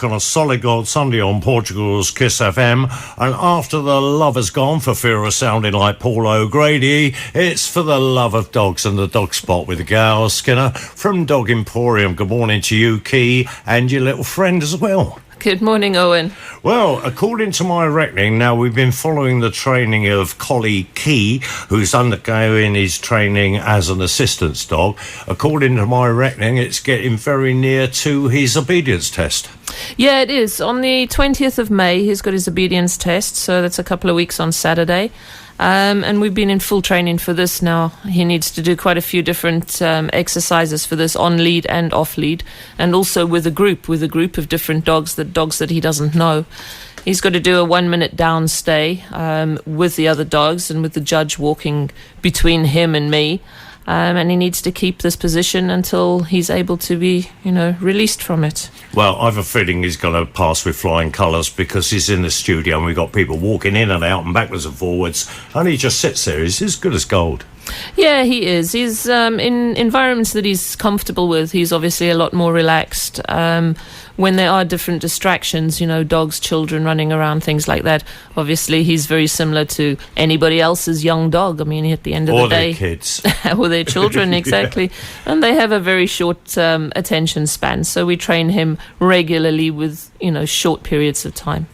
on a solid gold Sunday on Portugal's Kiss FM, and after the love has gone for fear of sounding like Paul O'Grady, it's for the love of dogs and the dog spot with Gal Skinner from Dog Emporium. Good morning to you, Key, and your little friend as well. Good morning, Owen. Well, according to my reckoning, now we've been following the training of Collie Key, who's undergoing his training as an assistance dog. According to my reckoning, it's getting very near to his obedience test. Yeah, it is. On the 20th of May, he's got his obedience test, so that's a couple of weeks on Saturday. And we've been in full training for this now. He needs to do quite a few different exercises for this, on lead and off lead, and also with a group of different dogs that he doesn't know. He's got to do a 1 minute down stay with the other dogs and with the judge walking between him and me. And he needs to keep this position until he's able to be, released from it. Well, I have a feeling he's going to pass with flying colours because he's in the studio and we've got people walking in and out and backwards and forwards, and he just sits there. He's as good as gold. Yeah, he is. He's in environments that he's comfortable with. He's obviously a lot more relaxed. When there are different distractions, dogs, children running around, things like that, obviously he's very similar to anybody else's young dog. I mean, at the end of the day... Or their kids. Or their children, exactly. Yeah. And they have a very short attention span, so we train him regularly with, short periods of time.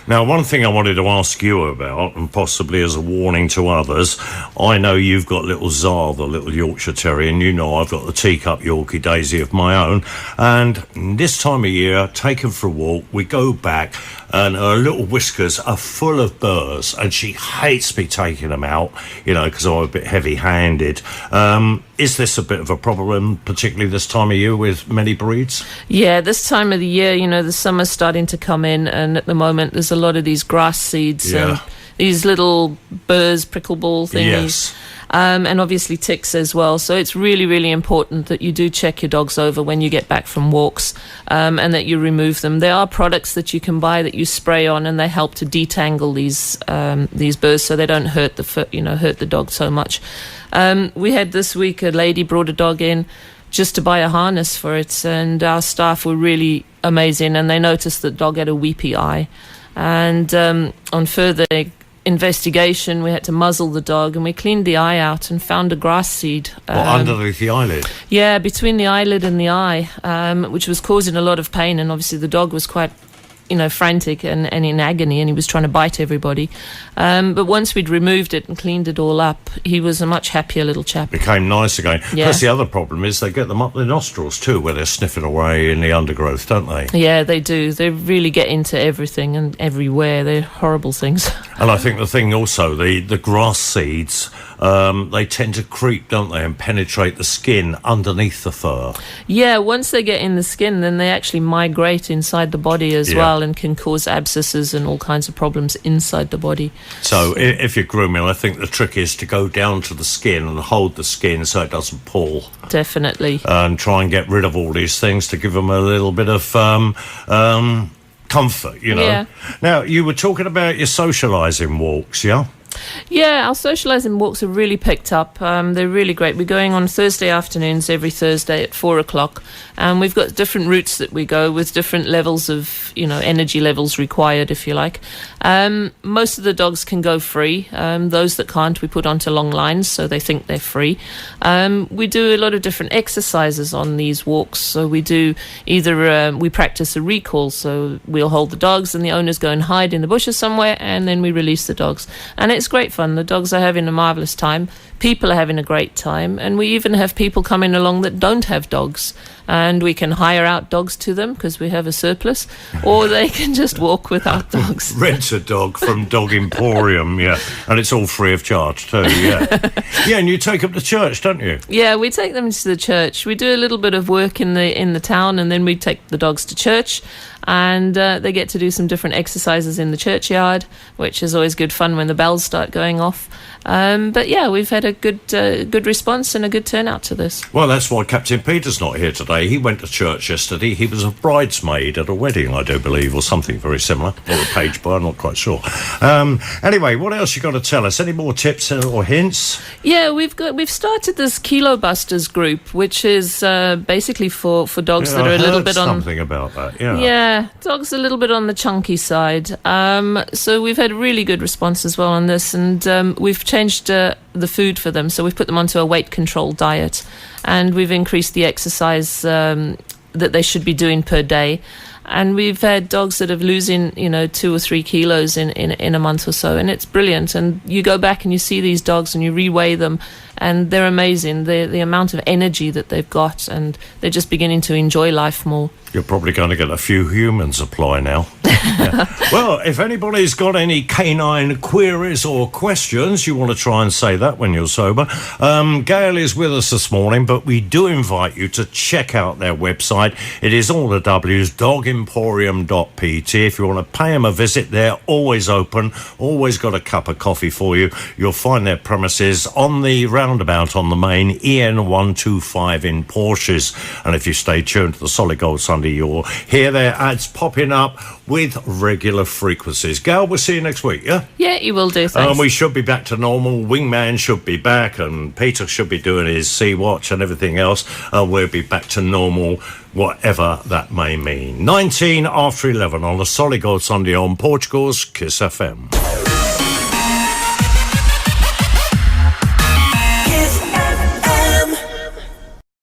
Now, one thing I wanted to ask you about, and possibly as a warning to others, I know you've got little Czar, the little Yorkshire Terrier, and I've got the teacup Yorkie Daisy of my own, and this time of year, take her for a walk, we go back, and her little whiskers are full of burrs, and she hates me taking them out, because I'm a bit heavy-handed. Is this a bit of a problem, particularly this time of year with many breeds? Yeah, this time of the year, the summer's starting to come in, and at the moment there's a lot of these grass seeds and these little burrs, prickle ball thingies. Yes. And obviously ticks as well. So it's really, really important that you do check your dogs over when you get back from walks, and that you remove them. There are products that you can buy that you spray on, and they help to detangle these burrs so they don't hurt the dog so much. We had this week a lady brought a dog in just to buy a harness for it, and our staff were really amazing, and they noticed that the dog had a weepy eye. And on further investigation, we had to muzzle the dog, and we cleaned the eye out and found a grass seed. Underneath the eyelid? Yeah, between the eyelid and the eye, which was causing a lot of pain, and obviously the dog was quite frantic and in agony, and he was trying to bite everybody. But once we'd removed it and cleaned it all up, he was a much happier little chap. Became nice again. Yeah. Plus the other problem is they get them up their nostrils too, where they're sniffing away in the undergrowth, don't they? Yeah, they do. They really get into everything and everywhere. They're horrible things. And I think the thing also, the grass seeds, they tend to creep, don't they, and penetrate the skin underneath the fur. Yeah, once they get in the skin, then they actually migrate inside the body as well, and can cause abscesses and all kinds of problems inside the body. So if you're grooming, I think the trick is to go down to the skin and hold the skin so it doesn't pull. Definitely. And try and get rid of all these things to give them a little bit of comfort, Yeah. Now, you were talking about your socialising walks, yeah? Yeah, our socialising walks have really picked up. They're really great. We're going on Thursday afternoons every Thursday at 4:00, and we've got different routes that we go with different levels of, energy levels required, if you like. Most of the dogs can go free. Those that can't, we put onto long lines so they think they're free. We do a lot of different exercises on these walks. So we do either we practice a recall, so we'll hold the dogs and the owners go and hide in the bushes somewhere, and then we release the dogs. And it's great fun. The dogs are having a marvellous time. People are having a great time. And we even have people coming along that don't have dogs. And we can hire out dogs to them because we have a surplus. Or they can just walk without dogs. Rent a dog from Dog Emporium, yeah. And it's all free of charge too, yeah. Yeah, and you take them to church, don't you? Yeah, we take them to the church. We do a little bit of work in the town, and then we take the dogs to church. And they get to do some different exercises in the churchyard, which is always good fun when the bells start going off. But yeah, we've had a good response and a good turnout to this. Well, that's why Captain Peter's not here today. He went to church yesterday. He was a bridesmaid at a wedding, I do believe, or something very similar. Or a page boy, I'm not quite sure. Anyway, what else you got to tell us? Any more tips or hints? Yeah, we've started this Kilo Busters group, which is basically for dogs that are a little bit on something about that. Yeah, dogs a little bit on the chunky side. So we've had really good response as well on this, and we've changed the food for them. So we've put them onto a weight control diet, and we've increased the exercise that they should be doing per day. And we've had dogs that have losing, 2 or 3 kilos in a month or so, and it's brilliant. And you go back and you see these dogs and you reweigh them, and they're amazing. The amount of energy that they've got, and they're just beginning to enjoy life more. You're probably going to get a few humans apply now. Yeah. Well, if anybody's got any canine queries or questions, you want to try and say that when you're sober. Gail is with us this morning, but we do invite you to check out their website. It is all the W's, dogemporium.pt. If you want to pay them a visit, they're always open, always got a cup of coffee for you. You'll find their premises on the roundabout on the main EN125 in Porsches. And if you stay tuned to the Solid Gold Sunday, you'll hear their ads popping up with regular frequencies. Gail, we'll see you next week, yeah? Yeah, you will do, thanks. We should be back to normal. Wingman should be back, and Peter should be doing his Sea Watch and everything else. We'll be back to normal, whatever that may mean. 19 after 11 on a Solid Gold Sunday on Portugal's Kiss FM.